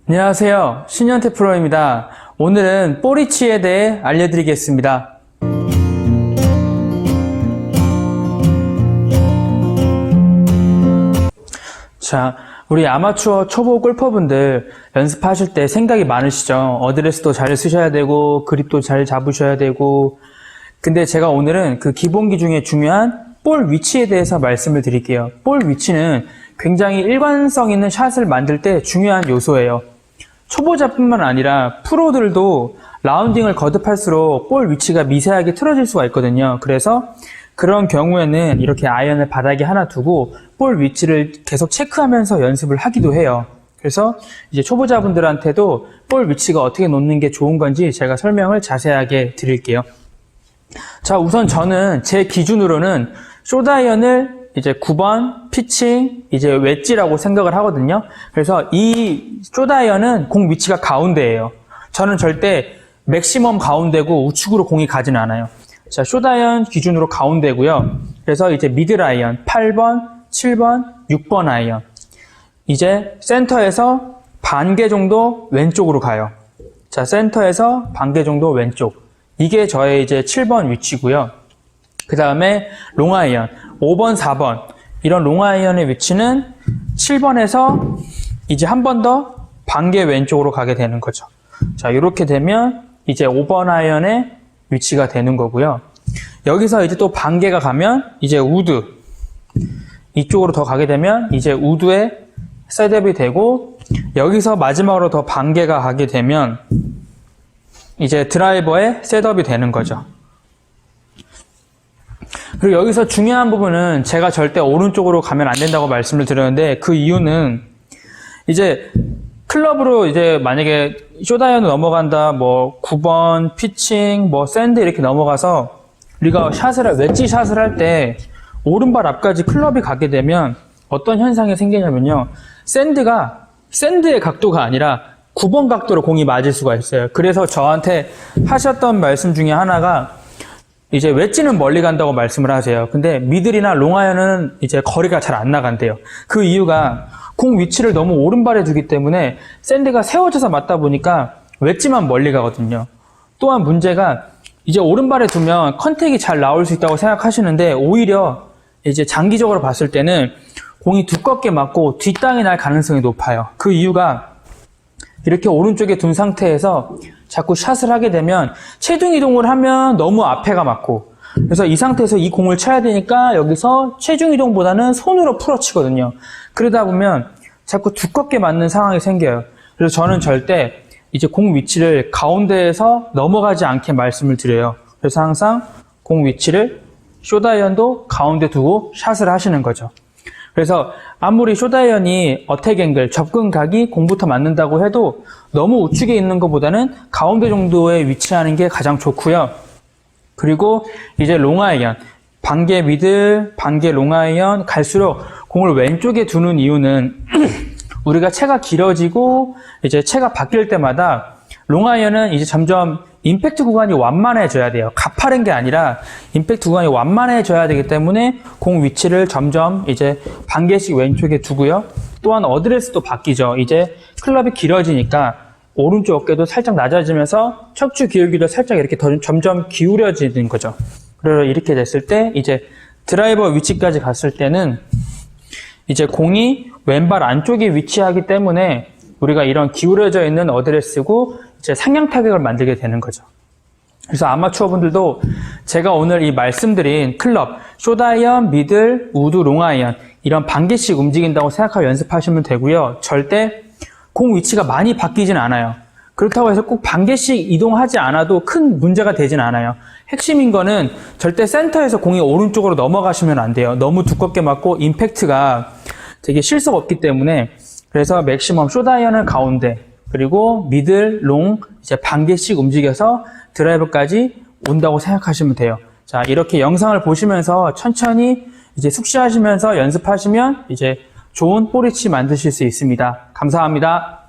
안녕하세요. 신현태 프로입니다. 오늘은 볼위치에 대해 알려드리겠습니다. 자, 우리 아마추어 초보 골퍼분들 연습하실 때 생각이 많으시죠? 어드레스도 잘 쓰셔야 되고 그립도 잘 잡으셔야 되고. 근데 제가 오늘은 그 기본기 중에 중요한 볼 위치에 대해서 말씀을 드릴게요. 볼 위치는 굉장히 일관성 있는 샷을 만들 때 중요한 요소예요. 초보자뿐만 아니라 프로들도 라운딩을 거듭할수록 볼 위치가 미세하게 틀어질 수가 있거든요. 그래서 그런 경우에는 이렇게 아이언을 바닥에 하나 두고 볼 위치를 계속 체크하면서 연습을 하기도 해요. 그래서 이제 초보자분들한테도 볼 위치가 어떻게 놓는 게 좋은 건지 제가 설명을 자세하게 드릴게요. 자, 우선 저는 제 기준으로는 숏아이언을 이제 9번 피칭 이제 웨지라고 생각을 하거든요. 그래서 이 숏아이언은 공 위치가 가운데예요. 저는 절대 맥시멈 가운데고 우측으로 공이 가진 않아요. 자, 숏아이언 기준으로 가운데고요. 그래서 이제 미들아이언 8번, 7번, 6번 아이언. 이제 센터에서 반개 정도 왼쪽으로 가요. 자, 센터에서 반개 정도 왼쪽. 이게 저의 이제 7번 위치고요. 그 다음에 롱아이언 5번, 4번 이런 롱아이언의 위치는 7번에서 이제 한 번 더 반개 왼쪽으로 가게 되는 거죠. 자, 이렇게 되면 이제 5번 아이언의 위치가 되는 거고요. 여기서 이제 또 반개가 가면 이제 우드 이쪽으로 더 가게 되면 이제 우드의 셋업이 되고, 여기서 마지막으로 더 반개가 가게 되면 이제 드라이버의 셋업이 되는 거죠. 그리고 여기서 중요한 부분은 제가 절대 오른쪽으로 가면 안 된다고 말씀을 드렸는데, 그 이유는 이제 클럽으로 이제 만약에 숏아이언을 넘어간다, 뭐 9번 피칭, 뭐 샌드 이렇게 넘어가서 우리가 웨지 샷을 할 때 오른발 앞까지 클럽이 가게 되면 어떤 현상이 생기냐면요, 샌드의 각도가 아니라 9번 각도로 공이 맞을 수가 있어요. 그래서 저한테 하셨던 말씀 중에 하나가 이제 웨지는 멀리 간다고 말씀을 하세요. 근데 미들이나 롱아이언은 이제 거리가 잘 안 나간대요. 그 이유가 공 위치를 너무 오른발에 두기 때문에 샌드가 세워져서 맞다 보니까 웨지만 멀리 가거든요. 또한 문제가 이제 오른발에 두면 컨택이 잘 나올 수 있다고 생각하시는데, 오히려 이제 장기적으로 봤을 때는 공이 두껍게 맞고 뒷땅이 날 가능성이 높아요. 그 이유가 이렇게 오른쪽에 둔 상태에서 자꾸 샷을 하게 되면 체중 이동을 하면 너무 앞에가 맞고, 그래서 이 상태에서 이 공을 쳐야 되니까 여기서 체중 이동보다는 손으로 풀어치거든요. 그러다 보면 자꾸 두껍게 맞는 상황이 생겨요. 그래서 저는 절대 이제 공 위치를 가운데에서 넘어가지 않게 말씀을 드려요. 그래서 항상 공 위치를 숏아이언도 가운데 두고 샷을 하시는 거죠. 그래서 아무리 숏아이언이 어택 앵글, 접근각이 공부터 맞는다고 해도 너무 우측에 있는 것보다는 가운데 정도에 위치하는 게 가장 좋고요. 그리고 이제 롱아이언, 반개 미들, 반개 롱아이언 갈수록 공을 왼쪽에 두는 이유는 우리가 채가 길어지고 이제 채가 바뀔 때마다 롱아이언은 이제 점점 임팩트 구간이 완만해져야 돼요. 가파른 게 아니라 임팩트 구간이 완만해져야 되기 때문에 공 위치를 점점 이제 반개씩 왼쪽에 두고요. 또한 어드레스도 바뀌죠. 이제 클럽이 길어지니까 오른쪽 어깨도 살짝 낮아지면서 척추 기울기도 살짝 이렇게 점점 기울여지는 거죠. 그래서 이렇게 됐을 때 이제 드라이버 위치까지 갔을 때는 이제 공이 왼발 안쪽에 위치하기 때문에 우리가 이런 기울여져 있는 어드레스고 이제 상향 타격을 만들게 되는 거죠. 그래서 아마추어 분들도 제가 오늘 이 말씀드린 클럽, 숏아이언, 미들, 우드, 롱아이언 이런 반개씩 움직인다고 생각하고 연습하시면 되고요. 절대 공 위치가 많이 바뀌진 않아요. 그렇다고 해서 꼭 반개씩 이동하지 않아도 큰 문제가 되진 않아요. 핵심인 거는 절대 센터에서 공이 오른쪽으로 넘어가시면 안 돼요. 너무 두껍게 맞고 임팩트가 되게 실속 없기 때문에. 그래서 맥시멈 숏아이언은 가운데, 그리고 미들, 롱 이제 반개씩 움직여서 드라이버까지 온다고 생각하시면 돼요. 자, 이렇게 영상을 보시면서 천천히 이제 숙지하시면서 연습하시면 이제 좋은 볼위치 만드실 수 있습니다. 감사합니다.